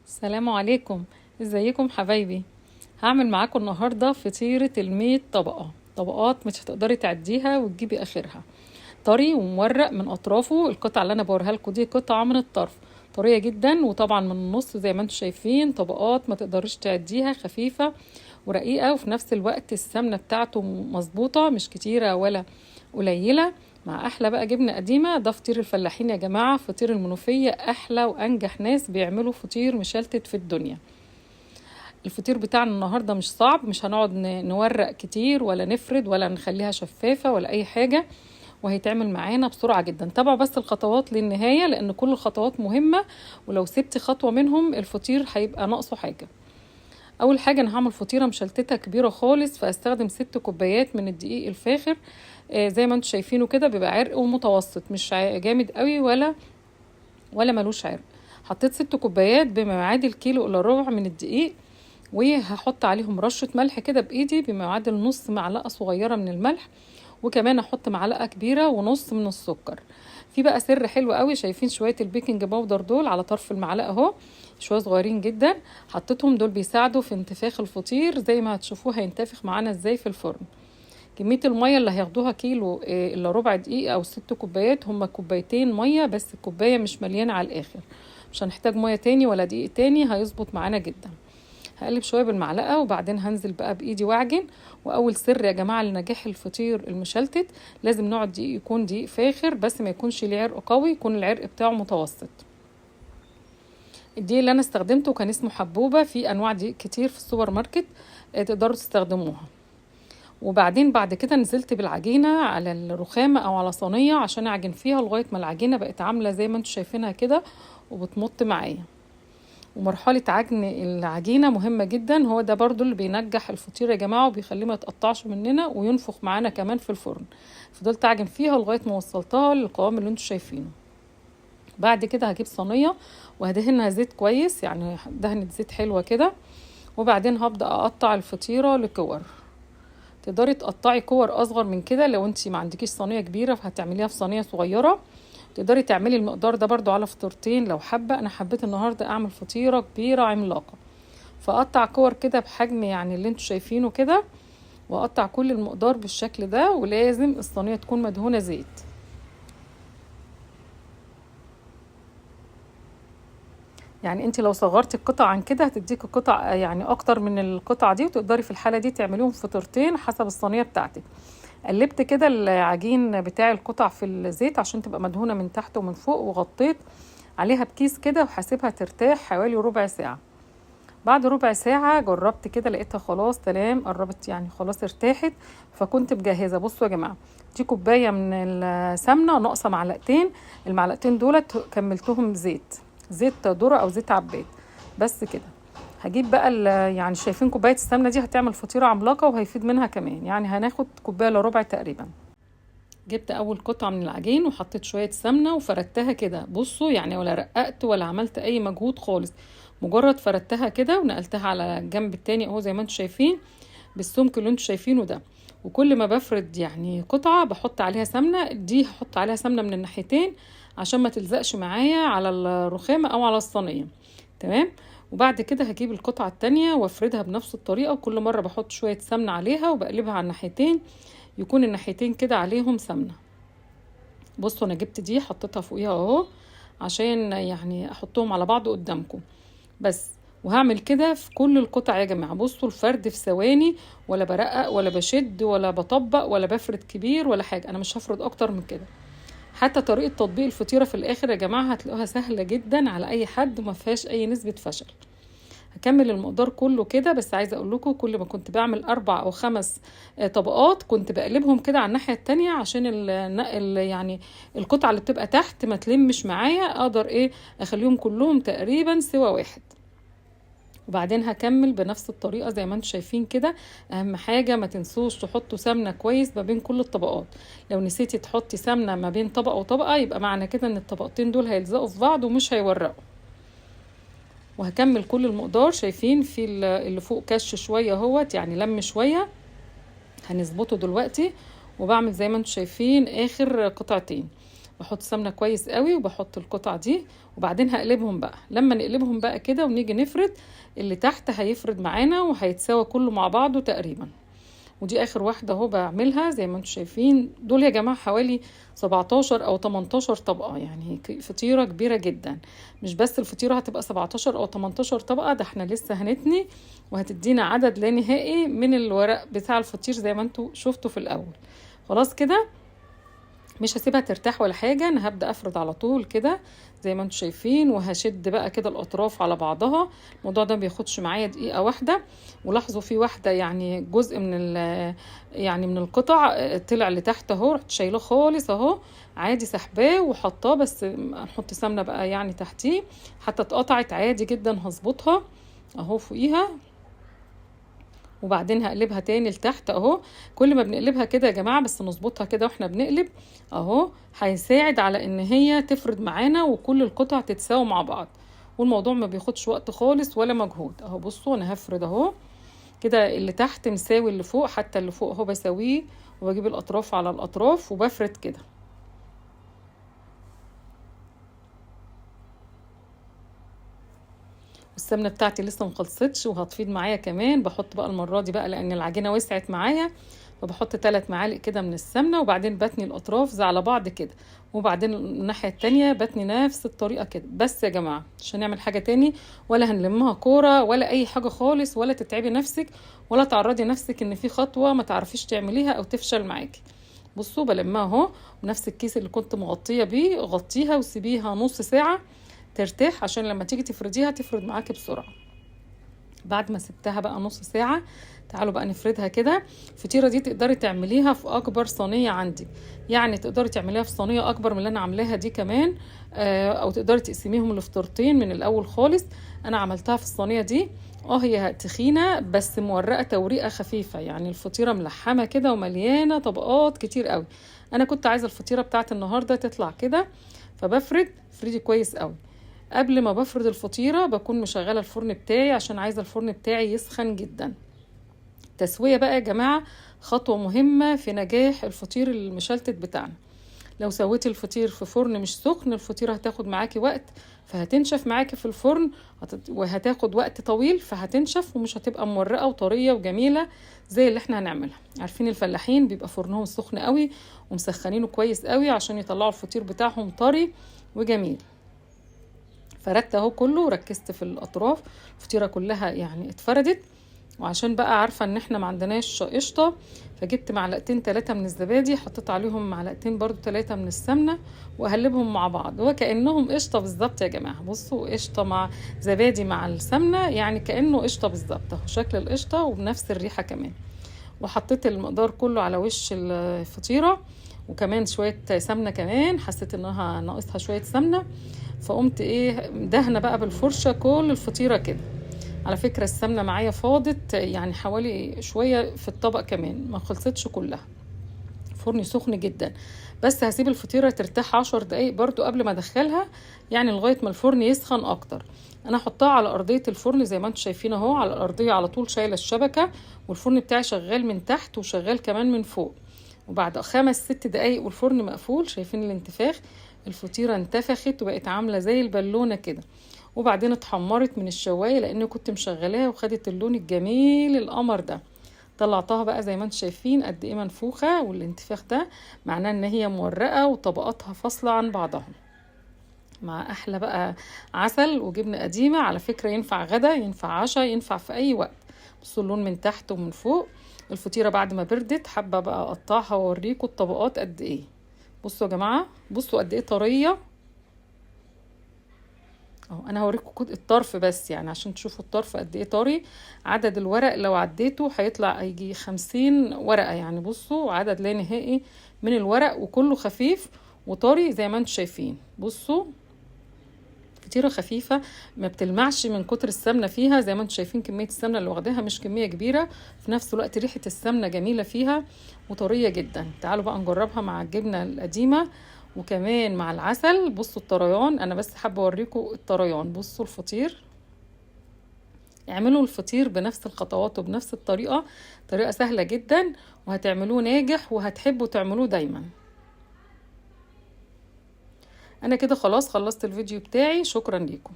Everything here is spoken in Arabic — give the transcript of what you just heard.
السلام عليكم. ازيكم حبايبي؟ هعمل معاكم النهاردة فطيرة 100 طبقة، طبقات مش هتقدري تعديها وتجيبي اخرها. طري ومورق من اطرافه. القطعة اللي انا بوريها لكم دي قطعة من الطرف، طرية جدا، وطبعا من النص زي ما انتم شايفين طبقات ما تقدريش تعديها، خفيفة ورقيقة، وفي نفس الوقت السمنة بتاعته مظبوطة، مش كتيرة ولا قليلة، مع احلى بقى جبنه قديمه. ده فطير الفلاحين يا جماعه، فطير المنوفيه احلى وانجح ناس بيعملوا فطير مشلتت في الدنيا. الفطير بتاعنا النهارده مش صعب، مش هنقعد نورق كتير ولا نفرد ولا نخليها شفافه ولا اي حاجه، وهيتعمل معانا بسرعه جدا. تابعوا بس الخطوات للنهايه لان كل الخطوات مهمه، ولو سبتي خطوه منهم الفطير هيبقى ناقصه حاجه. اول حاجه انا هعمل فطيره مشلتته كبيره خالص، فاستخدم 6 كوبايات من الدقيق الفاخر. زي ما انتم شايفينه كده بيبقى عرق ومتوسط، مش جامد قوي ولا ملوش عرق. حطيت 6 كوبايات بما يعادل كيلو الا ربع من الدقيق، وهحط عليهم رشة ملح كده بايدي بما يعادل نص معلقة صغيرة من الملح، وكمان احط معلقة كبيرة ونص من السكر. في بقى سر حلو قوي، شايفين شوية البيكنج باودر دول على طرف المعلقة اهو، شوية صغيرين جدا، حطيتهم دول بيساعدوا في انتفاخ الفطير، زي ما هتشوفوه هينتفخ معانا ازاي في الفرن. كمية المية اللي هياخدوها كيلو الا ربع دقيقة او 6 كوبايات، هما كوبايتين مية بس، الكوباية مش مليانة على الاخر، مش هنحتاج مية تاني ولا دقيق تاني، هيظبط معانا جدا. هقلب شوية بالمعلقة وبعدين هنزل بقى بايدي واعجن. واول سر يا جماعة لنجاح الفطير المشلتت، لازم نوع الدقيق يكون دقيق فاخر، بس ما يكونش ليه عرق قوي، يكون العرق بتاعه متوسط. الدقيق اللي انا استخدمته كان اسمه حبوبة، في انواع دقيق كتير في السوبر ماركت تقدروا تستخدموها. وبعدين بعد كده نزلت بالعجينة على الرخامة او على صينية عشان اعجن فيها لغاية ما العجينة بقت عاملة زي ما انتم شايفينها كده وبتمط معايا. ومرحلة عجن العجينة مهمة جدا، هو ده برضو اللي بينجح الفطير يا جماعة وبيخليه ما يتقطعش مننا وينفخ معانا كمان في الفرن. فضلت اعجن فيها لغاية ما وصلتها للقوام اللي انتم شايفينه. بعد كده هجيب صينية وهدهنها زيت كويس، يعني دهنة زيت حلوة كده، وبعدين هبدأ اقطع الفطيرة لكور. تقدري تقطعي كور اصغر من كده لو انتي ما عندكيش صينيه كبيره فهتعمليها في صينيه صغيره. تقدري تعملي المقدار ده برضو على فطيرتين لو حابه. انا حبيت النهارده اعمل فطيره كبيره عملاقه، فاقطع كور كده بحجم يعني اللي انتوا شايفينه كده، واقطع كل المقدار بالشكل ده، ولازم الصينيه تكون مدهونه زيت. يعني انت لو صغرتي القطع عن كده هتديكي قطع يعني اكتر من القطعه دي، وتقدري في الحاله دي تعمليهم فطيرتين حسب الصينيه بتاعتك. قلبت كده العجين بتاع القطع في الزيت عشان تبقى مدهونة من تحت ومن فوق، وغطيت عليها بكيس كده وحاسبها ترتاح حوالي ربع ساعة. بعد ربع ساعة جربت كده لقيتها خلاص تمام، قربت يعني خلاص ارتاحت، فكنت مجهزة. بصوا يا جماعة، دي كوباية من السمنة ناقصة معلقتين، المعلقتين دولت كملتهم زيت ذرة او زيت عباد بس كده. هجيب بقى يعني شايفين كوبايه السمنه دي هتعمل فطيره عملاقه وهيفيد منها كمان، يعني هناخد كوبايه الا ربع تقريبا. جبت اول قطعه من العجين وحطيت شويه سمنه وفردتها كده، بصوا يعني ولا رققت ولا عملت اي مجهود خالص، مجرد فردتها كده ونقلتها على الجنب التاني اهو زي ما انتم شايفين بالسمك اللي انتم شايفينه ده. وكل ما بفرد يعني قطعه بحط عليها سمنه، دي هحط عليها سمنه من الناحيتين عشان ما تلزقش معايا على الرخامه او على الصينيه. تمام. وبعد كده هجيب القطعة التانية وافردها بنفس الطريقة، وكل مرة بحط شوية سمنة عليها وبقلبها على الناحيتين، يكون الناحيتين كده عليهم سمنة. بصوا انا جبت دي حطيتها فوقيها اهو عشان يعني احطهم على بعض قدامكم بس. وهعمل كده في كل القطع يا جماعة. بصوا الفرد في ثواني، ولا برقق ولا بشد ولا بطبق ولا بفرد كبير ولا حاجة، انا مش هفرد اكتر من كده. حتى طريقة تطبيق الفطيرة في الاخر يا جماعة هتلاقوها سهلة جدا على اي حد وما فيهاش اي نسبة فشل. هكمل المقدار كله كده، بس عايزه اقول لكم كل ما كنت بعمل 4 أو 5 طبقات كنت بقلبهم كده على الناحيه التانية عشان يعني القطعه اللي بتبقى تحت ما تلمش معايا، اقدر اخليهم كلهم تقريبا سوا واحد. وبعدين هكمل بنفس الطريقه زي ما انتم شايفين كده. اهم حاجه ما تنسوش تحطوا سمنه كويس ما بين كل الطبقات، لو نسيتي تحطي سمنه ما بين طبقه وطبقه يبقى معنى كده ان الطبقتين دول هيلزقوا في بعض ومش هيورقوا. وهكمل كل المقدار، شايفين في اللي فوق كش شويه اهوت يعني لم شويه، هنظبطه دلوقتي. وبعمل زي ما انتم شايفين اخر قطعتين. بحط سمنه كويس قوي وبحط القطع دي، وبعدين هقلبهم بقى. لما نقلبهم بقى كده ونيجي نفرد، اللي تحت هيفرد معانا وهيتساوى كله مع بعضه تقريبا. ودي اخر واحده اهو بعملها زي ما انتم شايفين. دول يا جماعه حوالي 17 او 18 طبقه، يعني فطيره كبيره جدا. مش بس الفطيره هتبقى 17 او 18 طبقه، ده احنا لسه هنتني وهتدينا عدد لا نهائي من الورق بتاع الفطير زي ما انتم شفتوا في الاول. خلاص كده مش هسيبها ترتاح ولا حاجة، انا هبدأ افرد على طول كده زي ما انتم شايفين، وهشد بقى كده الاطراف على بعضها. الموضوع ده بياخدش معايا دقيقة واحدة. ولاحظوا في واحدة يعني جزء يعني من القطع طلع لتحت اهو، رحت شايلاه خالص اهو عادي، سحباه وحطاه، بس هنحط سمنة بقى يعني تحتيه حتى اتقطعت عادي جدا. هظبطها اهو فوقيها، وبعدين هقلبها تاني لتحت اهو. كل ما بنقلبها كده يا جماعة بس نظبطها كده واحنا بنقلب اهو، هيساعد على ان هي تفرد معانا وكل القطع تتساوي مع بعض، والموضوع ما بياخدش وقت خالص ولا مجهود اهو. بصوا انا هفرد اهو كده، اللي تحت مساوي اللي فوق، حتى اللي فوق اهو بساويه، وبجيب الاطراف على الاطراف وبفرد كده. والسمنه بتاعتي لسه مخلصتش وهتفيض معايا كمان. بحط بقى المره دي بقى لان العجينه وسعت معايا، فبحط 3 معالق كده من السمنه، وبعدين بتني الاطراف زي على بعض كده، وبعدين الناحيه التانية بتني نفس الطريقه كده. بس يا جماعه مش هنعمل حاجه تاني، ولا هنلمها كوره ولا اي حاجه خالص، ولا تتعبي نفسك ولا تعرضي نفسك ان في خطوه ما تعرفيش تعمليها او تفشل معاكي. بصوا بلمها اهو، ونفس الكيس اللي كنت مغطيه بيه غطيها وسيبيها نص ساعه ترتاح، عشان لما تيجي تفرديها تفرد معاكي بسرعة. بعد ما سبتها بقى نص ساعة، تعالوا بقى نفردها كده. الفطيرة دي تقدري تعمليها في اكبر صينية عندك، يعني تقدري تعمليها في صينية اكبر من اللي انا عاملاها دي كمان، او تقدري تقسميهم لفطرتين من الاول خالص. انا عملتها في الصينية دي هي تخينة بس مورقة توريقة خفيفة، يعني الفطيرة ملحمة كده ومليانة طبقات كتير قوي. انا كنت عايزة الفطيرة بتاعت النهاردة تطلع كده، فريدي كويس قوي. قبل ما بفرد الفطيرة بكون مشغلة الفرن بتاعي عشان عايزة الفرن بتاعي يسخن جدا. تسوية بقى يا جماعة خطوة مهمة في نجاح الفطير المشلتت بتاعنا. لو سويتي الفطير في فرن مش سخن، الفطيرة هتاخد معاكي وقت فهتنشف معاكي في الفرن، وهتاخد وقت طويل فهتنشف ومش هتبقى مورقة وطرية وجميلة زي اللي احنا هنعملها. عارفين الفلاحين بيبقى فرنهم سخن قوي ومسخنينه كويس قوي عشان يطلعوا الفطير بتاعهم طري وجميل. فردت اهو كله وركزت في الاطراف، الفطيره كلها يعني اتفردت. وعشان بقى عارفه ان احنا ما عندناش قشطه، فجبت معلقتين 3 من الزبادي، حطيت عليهم معلقتين برضو 3 من السمنه، واقلبهم مع بعض وكانهم قشطه بالظبط يا جماعه. بصوا قشطه مع زبادي مع السمنه، يعني كانه قشطه بالظبط اهو، شكل القشطه وبنفس الريحه كمان. وحطيت المقدار كله على وش الفطيره، وكمان شويه سمنه كمان، حسيت انها ناقصها شويه سمنه، فقمت دهنه بقى بالفرشه كل الفطيره كده. على فكره السمنه معايا فاضت يعني حوالي شويه في الطبق كمان، ما خلصتش كلها. فرني سخن جدا، بس هسيب الفطيره ترتاح 10 دقايق برضو قبل ما ادخلها، يعني لغايه ما الفرن يسخن اكتر. انا احطها على ارضيه الفرن زي ما انتم شايفين اهو، على الارضيه على طول شايله الشبكه، والفرن بتاعي شغال من تحت وشغال كمان من فوق. وبعد 5-6 دقايق والفرن مقفول، شايفين الانتفاخ، الفطيره انتفخت وبقت عامله زي البالونه كده. وبعدين اتحمرت من الشوايه لان كنت مشغلاها، وخدت اللون الجميل القمر ده. طلعتها بقى زي ما انتم شايفين قد ايه منفوخه، والانتفاخ ده معناه ان هي مورقه وطبقاتها فاصله عن بعضها، مع احلى بقى عسل وجبنه قديمه. على فكره ينفع غدا، ينفع عشاء، ينفع في اي وقت. بصوا اللون من تحت ومن فوق. الفطيره بعد ما بردت حابه بقى اقطعها واوريكم الطبقات قد ايه. بصوا يا جماعه، بصوا قد ايه طريه اهو. انا هوريكم الطرف بس يعني عشان تشوفوا الطرف قد ايه طري. عدد الورق لو عديته هيطلع يجي 50 ورقه، يعني بصوا عدد لا نهائي من الورق، وكله خفيف وطري زي ما انتم شايفين. بصوا فطيره خفيفه ما بتلمعش من كتر السمنه فيها، زي ما انتم شايفين كميه السمنه اللي واخداها مش كميه كبيره، في نفس الوقت ريحه السمنه جميله فيها وطريه جدا. تعالوا بقى نجربها مع الجبنه القديمه وكمان مع العسل. بصوا الطريان، انا بس حابه اوريكم الطريان. بصوا الفطير، اعملوا الفطير بنفس الخطوات وبنفس الطريقه، طريقه سهله جدا وهتعملوه ناجح وهتحبوا تعملوه دايما. انا كده خلاص خلصت الفيديو بتاعي، شكرا ليكم.